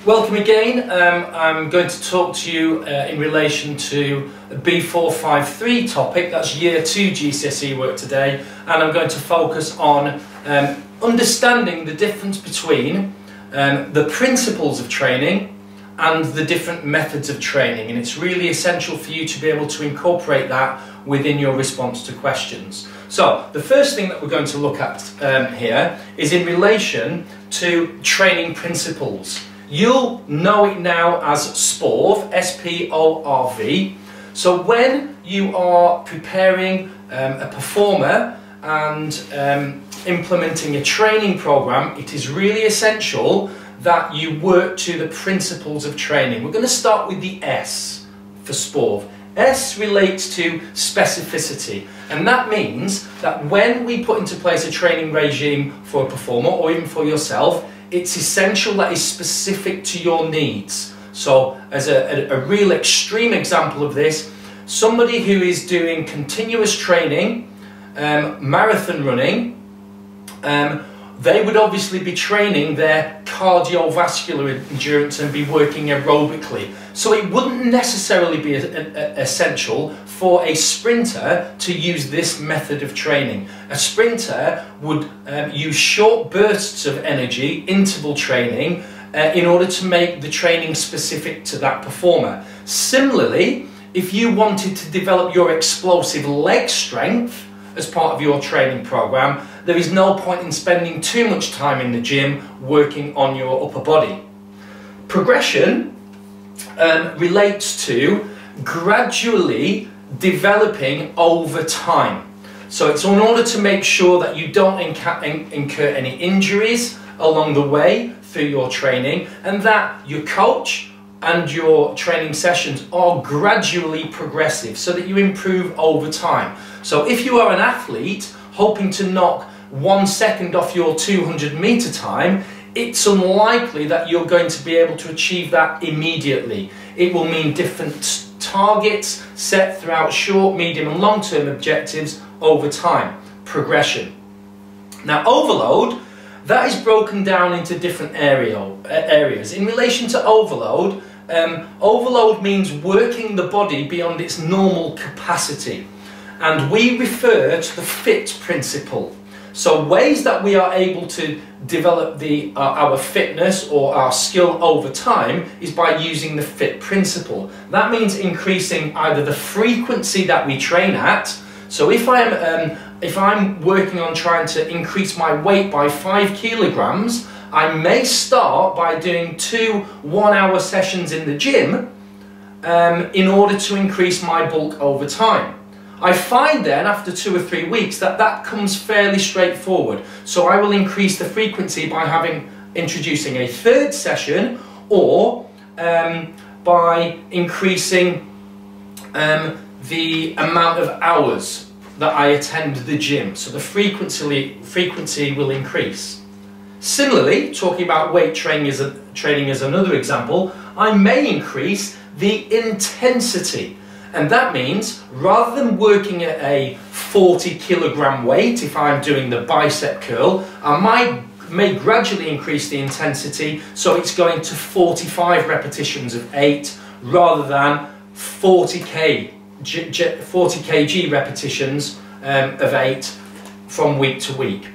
Welcome again. I'm going to talk to you in relation to a B453 topic, that's Year 2 GCSE work today, and I'm going to focus on understanding the difference between the principles of training and the different methods of training, and it's really essential for you to be able to incorporate that within your response to questions. So the first thing that we're going to look at here is in relation to training principles. You'll know it now as SPORV, S-P-O-R-V. So when you are preparing a performer and implementing a training program, it is really essential that you work to the principles of training. We're going to start with the S for SPORV. S relates to specificity, and that means that when we put into place a training regime for a performer or even for yourself, it's essential that it's specific to your needs. So as a real extreme example of this, somebody who is doing continuous training, marathon running, they would obviously be training their cardiovascular endurance and be working aerobically. So it wouldn't necessarily be essential for a sprinter to use this method of training. A sprinter would use short bursts of energy, interval training, in order to make the training specific to that performer. Similarly, if you wanted to develop your explosive leg strength as part of your training program, there is no point in spending too much time in the gym working on your upper body. Progression relates to gradually developing over time. So it's in order to make sure that you don't incur any injuries along the way through your training, and that your coach and your training sessions are gradually progressive so that you improve over time. So if you are an athlete hoping to knock 1 second off your 200-meter time, it's unlikely that you're going to be able to achieve that immediately. It will mean different targets set throughout short, medium and long-term objectives over time. Progression. Now overload, that is broken down into different areas. In relation to overload, overload means working the body beyond its normal capacity, and we refer to the FIT principle. So ways that we are able to develop our fitness or our skill over time is by using the FIT principle. That means increasing either the frequency that we train at. So if I'm working on trying to increase my weight by 5 kilograms, I may start by doing 2 1-hour sessions in the gym in order to increase my bulk over time. I find then after 2 or 3 weeks that comes fairly straightforward. So I will increase the frequency by introducing a 3rd session, or by increasing the amount of hours that I attend the gym. So the frequency will increase. Similarly, talking about weight training as another example, I may increase the intensity. And that means rather than working at a 40 kilogram weight, if I'm doing the bicep curl, I may gradually increase the intensity, so it's going to 45 repetitions of 8 rather than 40 kg repetitions of 8 from week to week.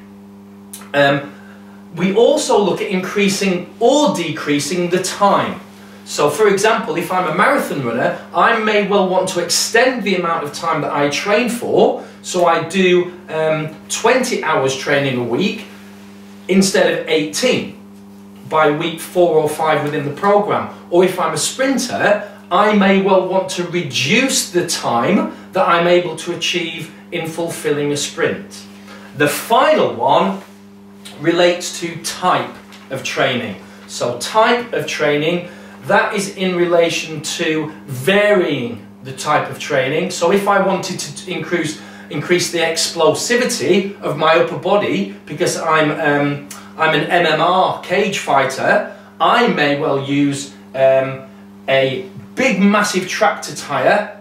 We also look at increasing or decreasing the time. So for example, if I'm a marathon runner, I may well want to extend the amount of time that I train for, so I do 20 hours training a week instead of 18 by week 4 or 5 within the program. Or if I'm a sprinter, I may well want to reduce the time that I'm able to achieve in fulfilling a sprint. The final one relates to type of training. So type of training, that is in relation to varying the type of training. So if I wanted to increase the explosivity of my upper body because I'm an MMR cage fighter, I may well use a big massive tractor tyre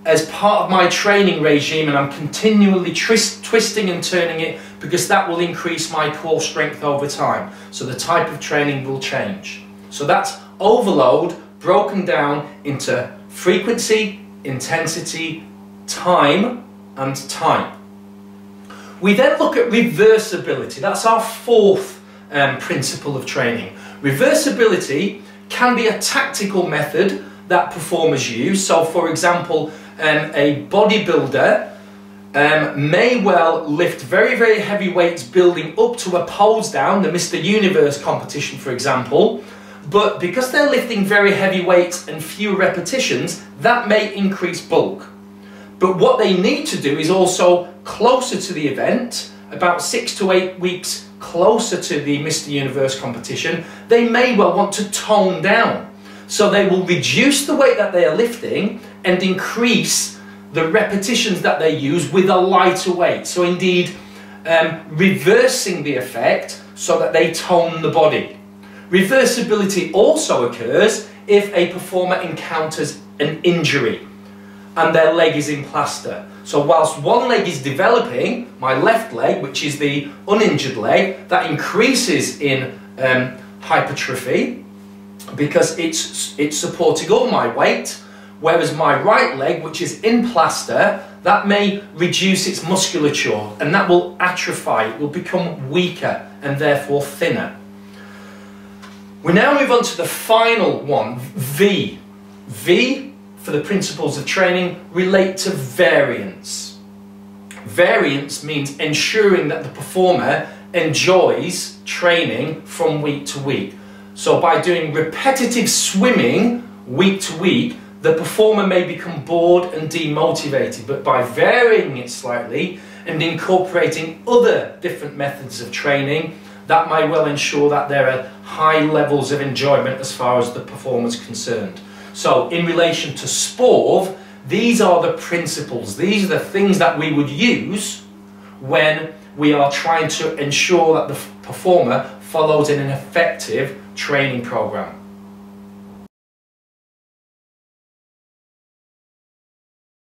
as part of my training regime, and I'm continually twisting and turning it because that will increase my core strength over time. So the type of training will change. So that's overload broken down into frequency, intensity, time, and time. We then look at reversibility. That's our fourth principle of training. Reversibility can be a tactical method that performers use. So for example, a bodybuilder may well lift very, very heavy weights building up to a pose down, the Mr. Universe competition for example, but because they're lifting very heavy weights and fewer repetitions, that may increase bulk. But what they need to do is also closer to the event, about 6 to 8 weeks closer to the Mr. Universe competition, they may well want to tone down. So they will reduce the weight that they are lifting and increase the repetitions that they use with a lighter weight. So indeed, reversing the effect so that they tone the body. Reversibility also occurs if a performer encounters an injury and their leg is in plaster. So whilst one leg is developing, my left leg, which is the uninjured leg, that increases in hypertrophy because it's supporting all my weight, whereas my right leg, which is in plaster, that may reduce its musculature and that will atrophy, it will become weaker and therefore thinner. We now move on to the final one, V. V, for the principles of training, relate to variance. Variance means ensuring that the performer enjoys training from week to week. So by doing repetitive swimming week to week, the performer may become bored and demotivated, but by varying it slightly and incorporating other different methods of training, that may well ensure that there are high levels of enjoyment as far as the performer is concerned. So in relation to SPORV, these are the principles, these are the things that we would use when we are trying to ensure that the performer follows in an effective training program.